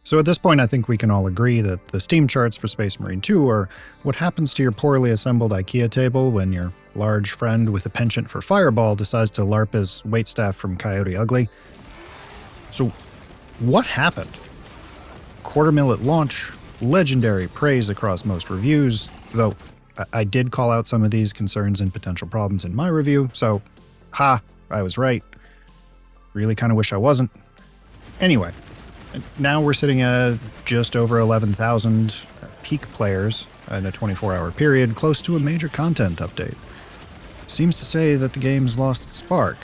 So at this point, I think we can all agree that the Steam charts for Space Marine 2 are what happens to your poorly assembled IKEA table when your large friend with a penchant for Fireball decides to LARP his waitstaff from Coyote Ugly. So what happened? $250,000 at launch, legendary praise across most reviews, though I did call out some of these concerns and potential problems in my review, so I was right. Really kind of wish I wasn't. Anyway, now we're sitting at just over 11,000 peak players in a 24-hour period, close to a major content update. Seems to say that the game's lost its spark.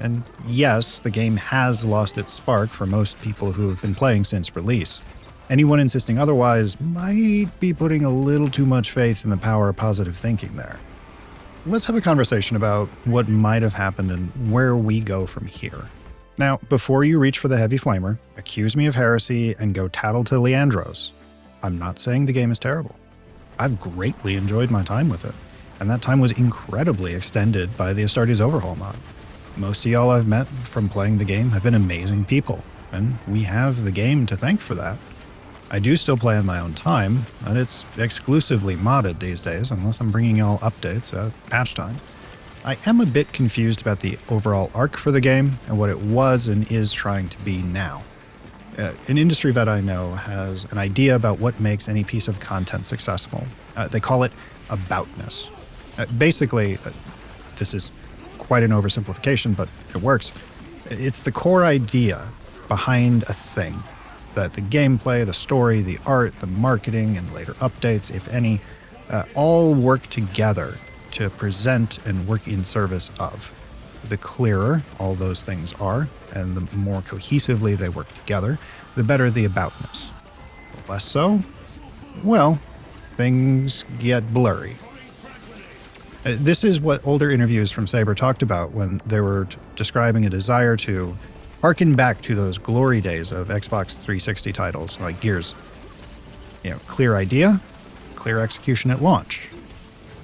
And yes, the game has lost its spark for most people who have been playing since release. Anyone insisting otherwise might be putting a little too much faith in the power of positive thinking there. Let's have a conversation about what might have happened and where we go from here. Now, before you reach for the heavy flamer, accuse me of heresy, and go tattle to Leandros, I'm not saying the game is terrible. I've greatly enjoyed my time with it, and that time was incredibly extended by the Astartes Overhaul mod. Most of y'all I've met from playing the game have been amazing people, and we have the game to thank for that. I do still play on my own time, and it's exclusively modded these days, unless I'm bringing y'all updates at patch time. I am a bit confused about the overall arc for the game and what it was and is trying to be now. An industry vet I know has an idea about what makes any piece of content successful. They call it aboutness. Basically, this is quite an oversimplification, but it works. It's the core idea behind a thing. That the gameplay, the story, the art, the marketing, and later updates, if any, all work together to present and work in service of. The clearer all those things are, and the more cohesively they work together, the better the aboutness. The less so, well, things get blurry. This is what older interviews from Saber talked about when they were describing a desire to harken back to those glory days of Xbox 360 titles like Gears. Clear idea, clear execution at launch.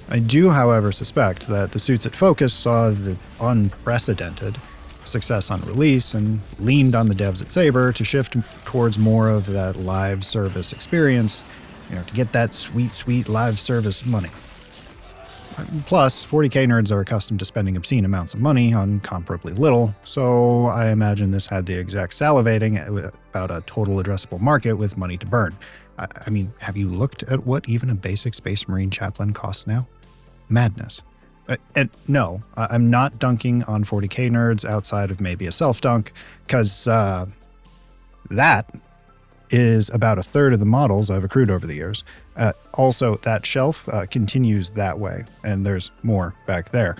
I do, however, suspect that the suits at Focus saw the unprecedented success on release and leaned on the devs at Saber to shift towards more of that live service experience, to get that sweet, sweet live service money. Plus, 40K nerds are accustomed to spending obscene amounts of money on comparably little, so I imagine this had the exact salivating about a total addressable market with money to burn. I mean, have you looked at what even a basic Space Marine chaplain costs now? Madness. And no, I'm not dunking on 40K nerds outside of maybe a self-dunk, because that is about a third of the models I've accrued over the years. Also, that shelf continues that way, and there's more back there.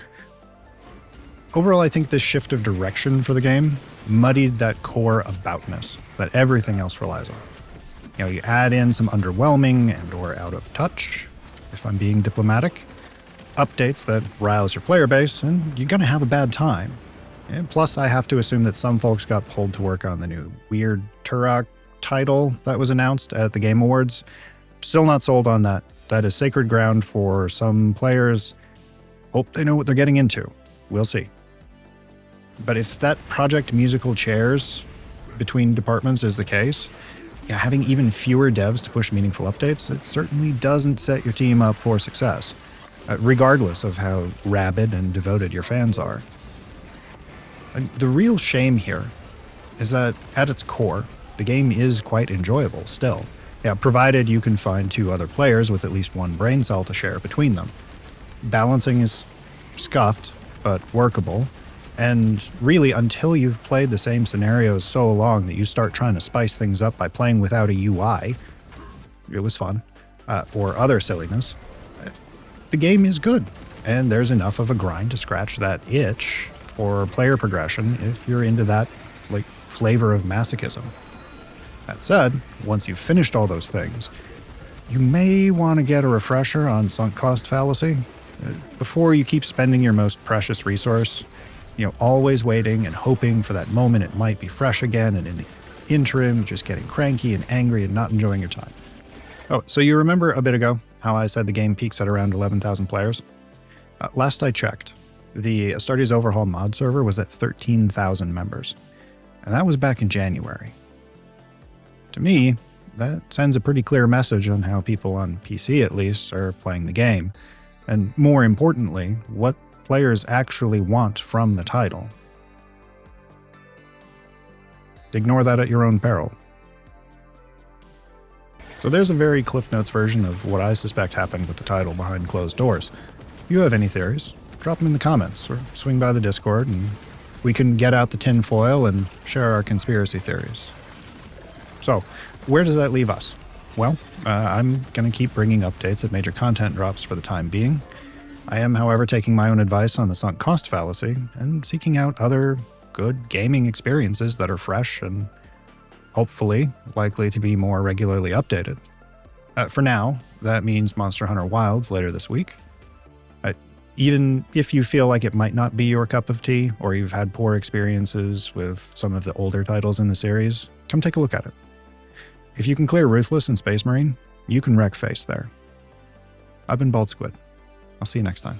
Overall, I think this shift of direction for the game muddied that core aboutness that everything else relies on. You add in some underwhelming and or out of touch, if I'm being diplomatic, updates that riles your player base, and you're going to have a bad time. And plus, I have to assume that some folks got pulled to work on the new weird Turok title that was announced at the Game Awards. Still not sold on that. That is sacred ground for some players. Hope they know what they're getting into. We'll see. But if that project musical chairs between departments is the case, having even fewer devs to push meaningful updates, it certainly doesn't set your team up for success, regardless of how rabid and devoted your fans are. And the real shame here is that at its core, the game is quite enjoyable still. Provided you can find two other players with at least one brain cell to share between them. Balancing is scuffed, but workable. And really, until you've played the same scenarios so long that you start trying to spice things up by playing without a UI, it was fun, or other silliness, the game is good. And there's enough of a grind to scratch that itch for player progression if you're into that flavor of masochism. That said, once you've finished all those things, you may want to get a refresher on sunk cost fallacy before you keep spending your most precious resource, always waiting and hoping for that moment it might be fresh again, and in the interim, just getting cranky and angry and not enjoying your time. Oh, so you remember a bit ago how I said the game peaks at around 11,000 players? Last I checked, the Astartes Overhaul mod server was at 13,000 members, and that was back in January. To me, that sends a pretty clear message on how people on PC at least are playing the game, and more importantly, what players actually want from the title. Ignore that at your own peril. So there's a very Cliff Notes version of what I suspect happened with the title behind closed doors. If you have any theories, drop them in the comments or swing by the Discord and we can get out the tin foil and share our conspiracy theories. So, where does that leave us? Well, I'm going to keep bringing updates at major content drops for the time being. I am, however, taking my own advice on the sunk cost fallacy and seeking out other good gaming experiences that are fresh and hopefully likely to be more regularly updated. For now, that means Monster Hunter Wilds later this week. Even if you feel like it might not be your cup of tea, or you've had poor experiences with some of the older titles in the series, come take a look at it. If you can clear Ruthless and Space Marine, you can wreck face there. I've been Bald Squid. I'll see you next time.